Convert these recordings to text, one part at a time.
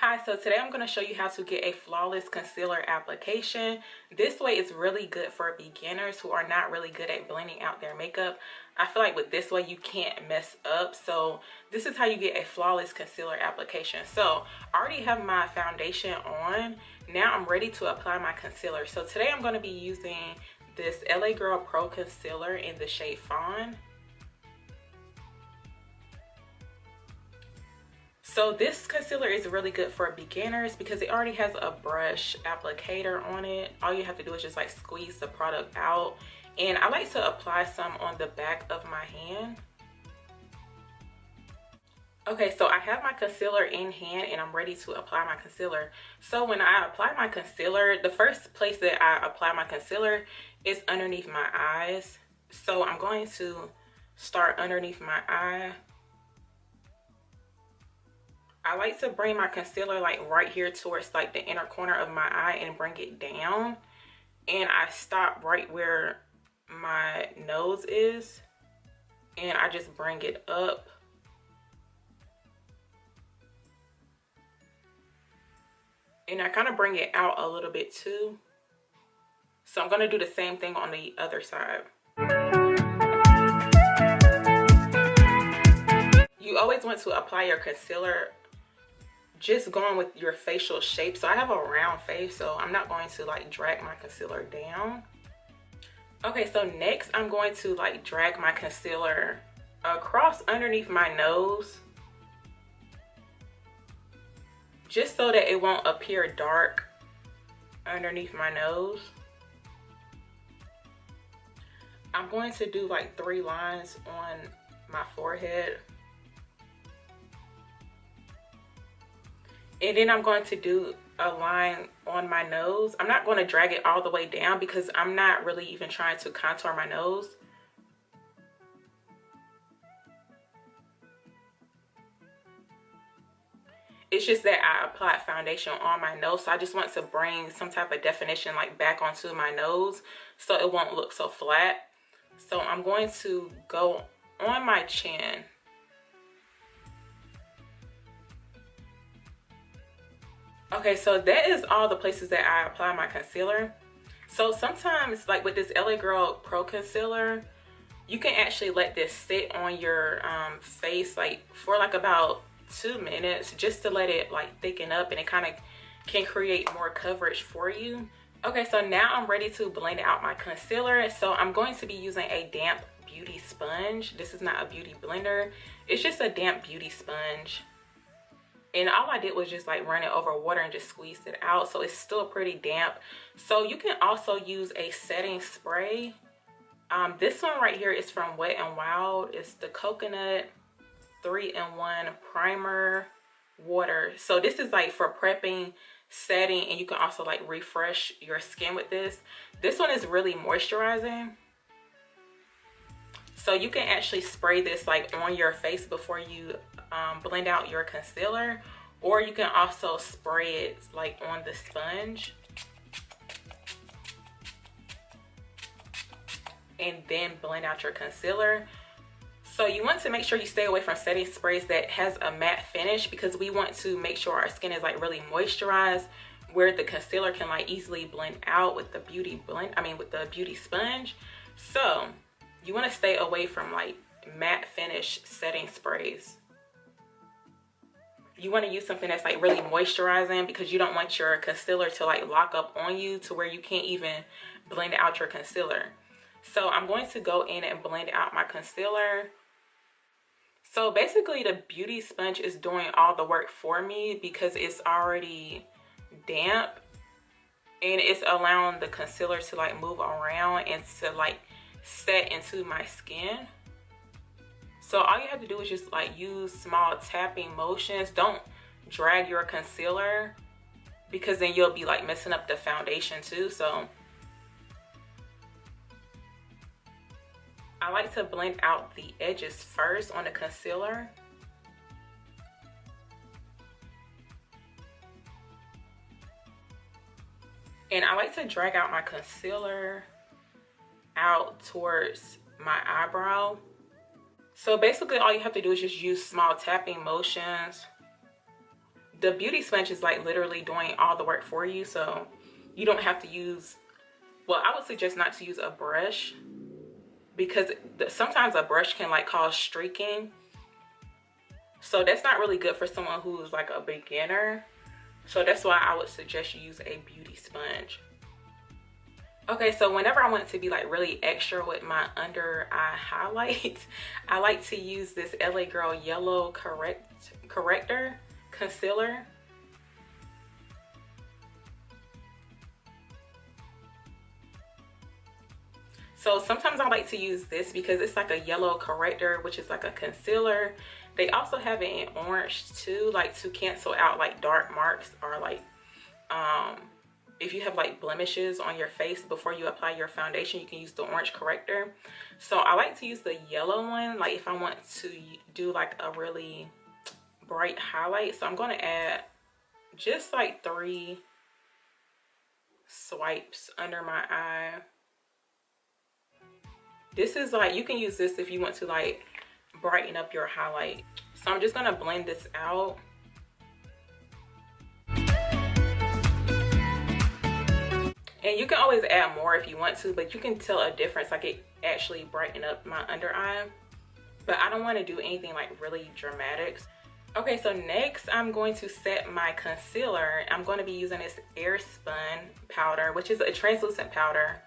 Hi, so today I'm going to show you how to get a flawless concealer application. This way is really good for beginners who are not really good at blending out their makeup. I feel like with this way you can't mess up. So this is how you get a flawless concealer application. So I already have my foundation on. Now I'm ready to apply my concealer. So today I'm going to be using this LA Girl Pro Concealer in the shade Fawn. So this concealer is really good for beginners because it already has a brush applicator on it. All you have to do is just like squeeze the product out. And I like to apply some on the back of my hand. Okay, so I have my concealer in hand and I'm ready to apply my concealer. So when I apply my concealer, the first place that I apply my concealer is underneath my eyes. So I'm going to start underneath my eye. I like to bring my concealer like right here towards like the inner corner of my eye and bring it down. And I stop right where my nose is. And I just bring it up. And I kind of bring it out a little bit too. So I'm going to do the same thing on the other side. You always want to apply your concealer just going with your facial shape. So I have a round face, so I'm not going to like drag my concealer down. Okay, so next I'm going to like drag my concealer across underneath my nose, just so that it won't appear dark underneath my nose. I'm going to do like 3 lines on my forehead. And then I'm going to do a line on my nose. I'm not going to drag it all the way down because I'm not really even trying to contour my nose. It's just that I applied foundation on my nose, so I just want to bring some type of definition like back onto my nose so it won't look so flat. So I'm going to go on my chin. Okay, so that is all the places that I apply my concealer. So sometimes, like with this LA Girl Pro Concealer, you can actually let this sit on your face like for like about 2 minutes just to let it like thicken up, and it kind of can create more coverage for you. Okay, so now I'm ready to blend out my concealer. So I'm going to be using a damp beauty sponge. This is not a beauty blender. It's just a damp beauty sponge. And all I did was just like run it over water and just squeezed it out. So it's still pretty damp. So you can also use a setting spray. This one right here is from Wet n Wild. It's the Coconut 3-in-1 Primer Water. So this is like for prepping, setting, and you can also like refresh your skin with this. This one is really moisturizing. So you can actually spray this like on your face before you blend out your concealer, or you can also spray it like on the sponge and then blend out your concealer. So you want to make sure you stay away from setting sprays that has a matte finish, because we want to make sure our skin is like really moisturized, where the concealer can like easily blend out with the beauty sponge. So you want to stay away from like matte finish setting sprays. You want to use something that's like really moisturizing, because you don't want your concealer to like lock up on you to where you can't even blend out your concealer. So I'm going to go in and blend out my concealer. So basically the beauty sponge is doing all the work for me because it's already damp, and it's allowing the concealer to like move around and to like set into my skin. So all you have to do is just like use small tapping motions. Don't drag your concealer, because then you'll be like messing up the foundation too. So I like to blend out the edges first on the concealer. And I like to drag out my concealer out towards my eyebrow. So basically all you have to do is just use small tapping motions. the beauty sponge is like literally doing all the work for you, so you don't have to use, well, I would suggest not to use a brush, because sometimes a brush can like cause streaking. So that's not really good for someone who's like a beginner. So that's why I would suggest you use a beauty sponge. Okay, so whenever I want it to be like really extra with my under eye highlight, I like to use this LA Girl Yellow Corrector Concealer. So sometimes I like to use this because it's like a yellow corrector, which is like a concealer. They also have it in orange too, like to cancel out like dark marks, or like if you have like blemishes on your face before you apply your foundation, you can use the orange corrector. So I like to use the yellow one, like if I want to do like a really bright highlight. So I'm going to add just like 3 swipes under my eye. This is like, you can use this if you want to like brighten up your highlight. So I'm just gonna blend this out. And you can always add more if you want to, but you can tell a difference, like it actually brighten up my under eye. But I don't want to do anything like really dramatic. Okay, so next I'm going to set my concealer. I'm going to be using this Airspun powder, which is a translucent powder.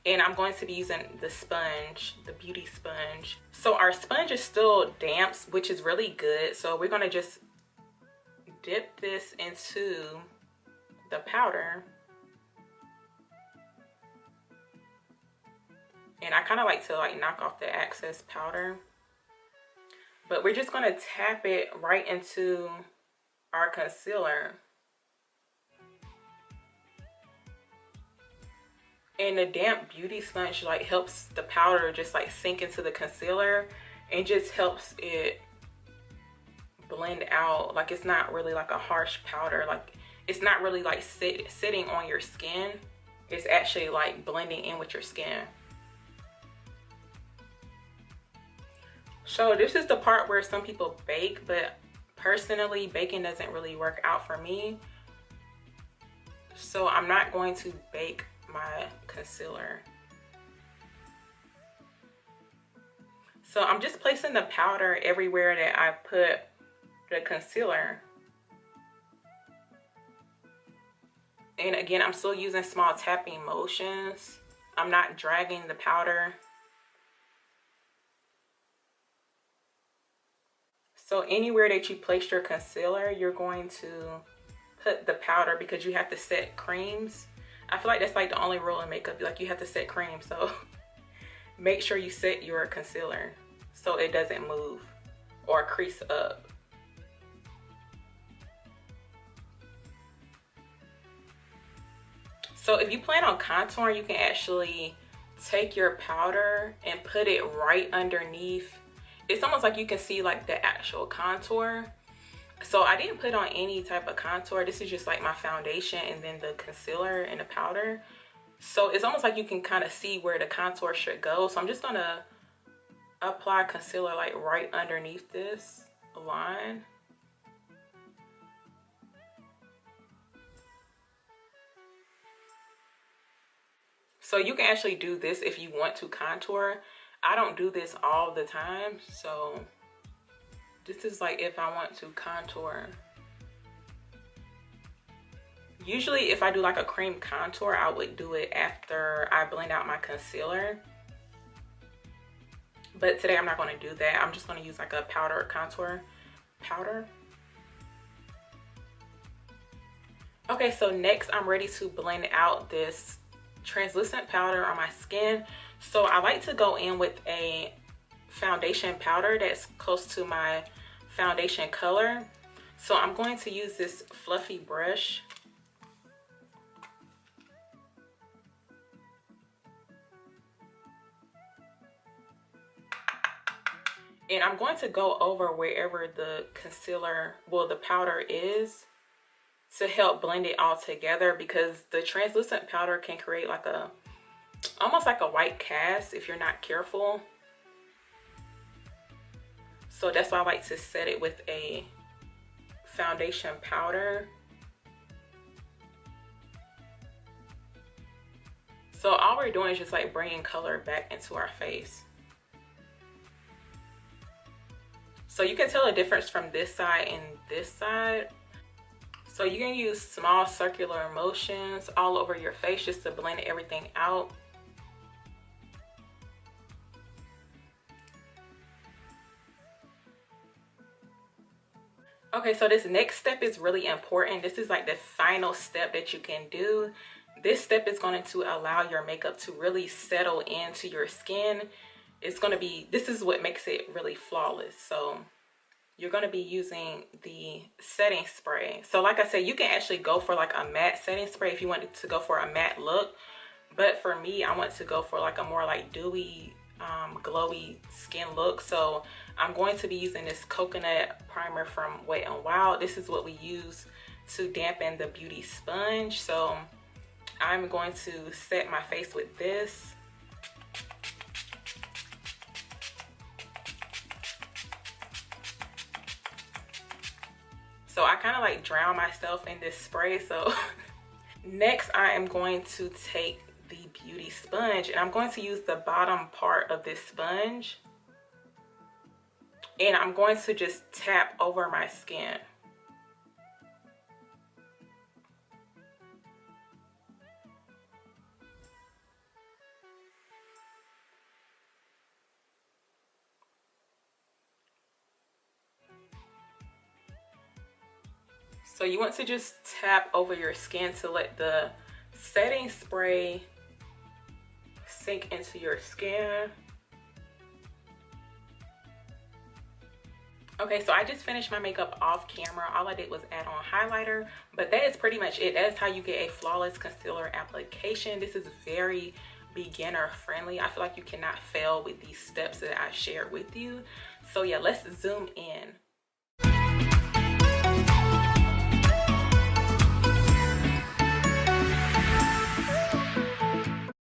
And I'm going to be using the sponge, the beauty sponge. So our sponge is still damp, which is really good. So we're going to just dip this into the powder. And I kind of like to like knock off the excess powder. But we're just going to tap it right into our concealer. And the damp beauty sponge like helps the powder just like sink into the concealer and just helps it blend out. Like it's not really like a harsh powder. Like it's not really like sitting on your skin. It's actually like blending in with your skin. So this is the part where some people bake, but personally baking doesn't really work out for me. So I'm not going to bake my concealer. So I'm just placing the powder everywhere that I put the concealer. And again, I'm still using small tapping motions. I'm not dragging the powder. So anywhere that you placed your concealer, you're going to put the powder, because you have to set creams. I feel like that's like the only rule in makeup, like you have to set cream. So make sure you set your concealer so it doesn't move or crease up. So if you plan on contouring, you can actually take your powder and put it right underneath. It's almost like you can see like the actual contour. So I didn't put on any type of contour. This is just like my foundation and then the concealer and the powder. So it's almost like you can kind of see where the contour should go. So I'm just gonna apply concealer like right underneath this line. So you can actually do this if you want to contour. I don't do this all the time, so this is like if I want to contour. Usually if I do like a cream contour, I would do it after I blend out my concealer. But today I'm not going to do that. I'm just going to use like a powder contour powder. Okay, so next I'm ready to blend out this translucent powder on my skin. So I like to go in with a foundation powder that's close to my foundation color. So I'm going to use this fluffy brush. And I'm going to go over wherever the concealer, well, the powder is, to help blend it all together, because the translucent powder can create like a, almost like a white cast if you're not careful. So that's why I like to set it with a foundation powder. So all we're doing is just like bringing color back into our face. So you can tell a difference from this side and this side. So you can use small circular motions all over your face just to blend everything out. Okay, so this next step is really important. This is like the final step that you can do. This step is going to allow your makeup to really settle into your skin. This is what makes it really flawless. So you're going to be using the setting spray. So like I said, you can actually go for like a matte setting spray if you want to go for a matte look. But for me, I want to go for like a more like dewy, glowy skin look. So I'm going to be using this coconut primer from Wet n Wild. This is what we use to dampen the beauty sponge. So I'm going to set my face with this. So I kind of like drown myself in this spray. So next I am going to take the beauty sponge and I'm going to use the bottom part of this sponge. And I'm going to just tap over my skin. So you want to just tap over your skin to let the setting spray sink into your skin. Okay, so I just finished my makeup off camera. All I did was add on highlighter, but that is pretty much it. That is how you get a flawless concealer application. This is very beginner friendly. I feel like you cannot fail with these steps that I shared with you. So yeah, let's zoom in.